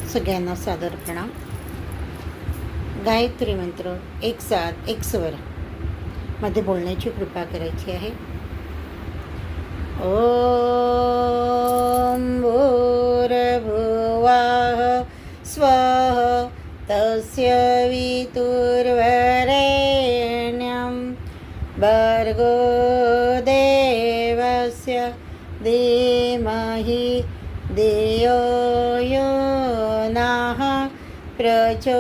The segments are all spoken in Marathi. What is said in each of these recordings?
सगळ्यांना सादर प्रणाम. गायत्री मंत्र एक साथ एक स्वर मध्ये बोलण्याची कृपा करायची आहे. ओम भूर्भुवः स्वः तस्य वितुर्वरेण्यं भर्गो देवस्य धीमहि धियो यो नः प्रचोदयात्.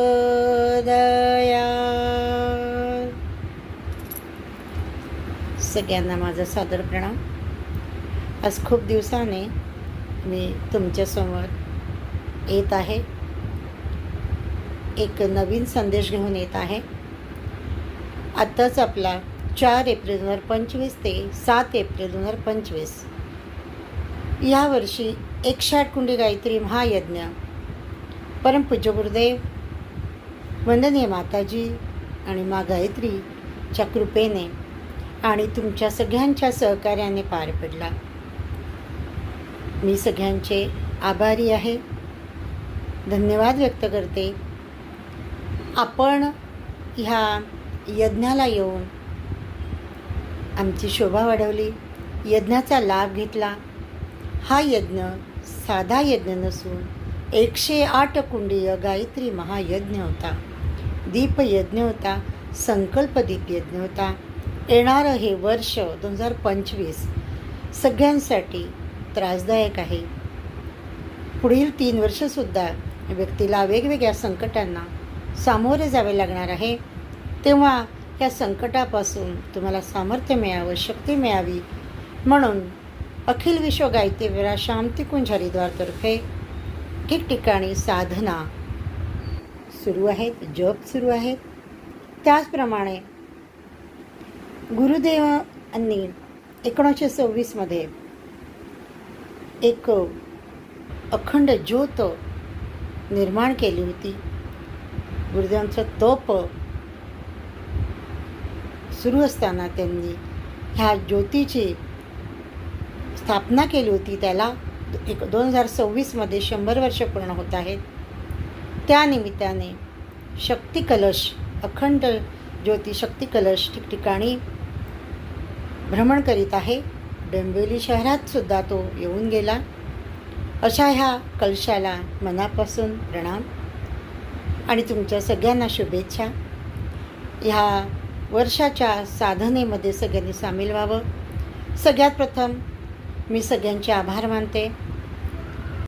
सगळ्यांना माझा सादर प्रणाम. आज खूप दिवसाने मी तुमच्यासमोर येत आहे. एक नवीन संदेश घेऊन येत आहे. आत्ताच आपला 4 एप्रिल 2025 ते 7 एप्रिल 2025 या वर्षी 108 कुंडी गायत्री महायज्ञ परमपूज्य गुरुदेव वंदनीय माताजी आणि माँ गायत्रीच्या कृपेने आणि तुमच्या सगळ्यांच्या सहकार्याने पार पडला. मी सगळ्यांचे आभारी आहे, धन्यवाद व्यक्त करते. आपण ह्या यज्ञाला येऊन आमची शोभा वाढवली, यज्ञाचा लाभ घेतला. हा यज्ञ साधा यज्ञ नसून 108 कुंडीय गायत्री महायज्ञ होता. दीपयज्ञ होता, संकल्पदीप यज्ञ होता. येणारं हे वर्ष 2025 सगळ्यांसाठी त्रासदायक आहे. पुढील 3 वर्षसुद्धा व्यक्तीला वेगवेगळ्या संकटांना सामोरे जावे लागणार आहे. तेव्हा या संकटापासून तुम्हाला सामर्थ्य मिळावं, शक्ती मिळावी म्हणून अखिल विश्व गायत्री शांतिकुंज हरिद्वारतर्फे ठिकठिकाणी साधना सुरू आहेत, जप सुरू आहेत. त्याचप्रमाणे गुरुदेवांनी 1926 एक अखंड ज्योत निर्माण केली होती. गुरुदेवांचं तप सुरू असताना त्यांनी ह्या ज्योतीची स्थापना केली होती. त्याला 2026 100 वर्ष पूर्ण होत आहेत. त्यानिमित्ताने शक्ती कलश, अखंड ज्योती शक्ती कलश ठिकठिकाणी भ्रमण करीत आहे. डोंबिवली शहरात सुद्धा तो येऊन गेला. अशा ह्या कलशाला मनापासून प्रणाम आणि तुमच्या सगळ्यांना शुभेच्छा. ह्या वर्षाच्या साधनेमध्ये सगळ्यांनी सामील व्हावं. सगळ्यात प्रथम मी सगळ्यांचे आभार मानते.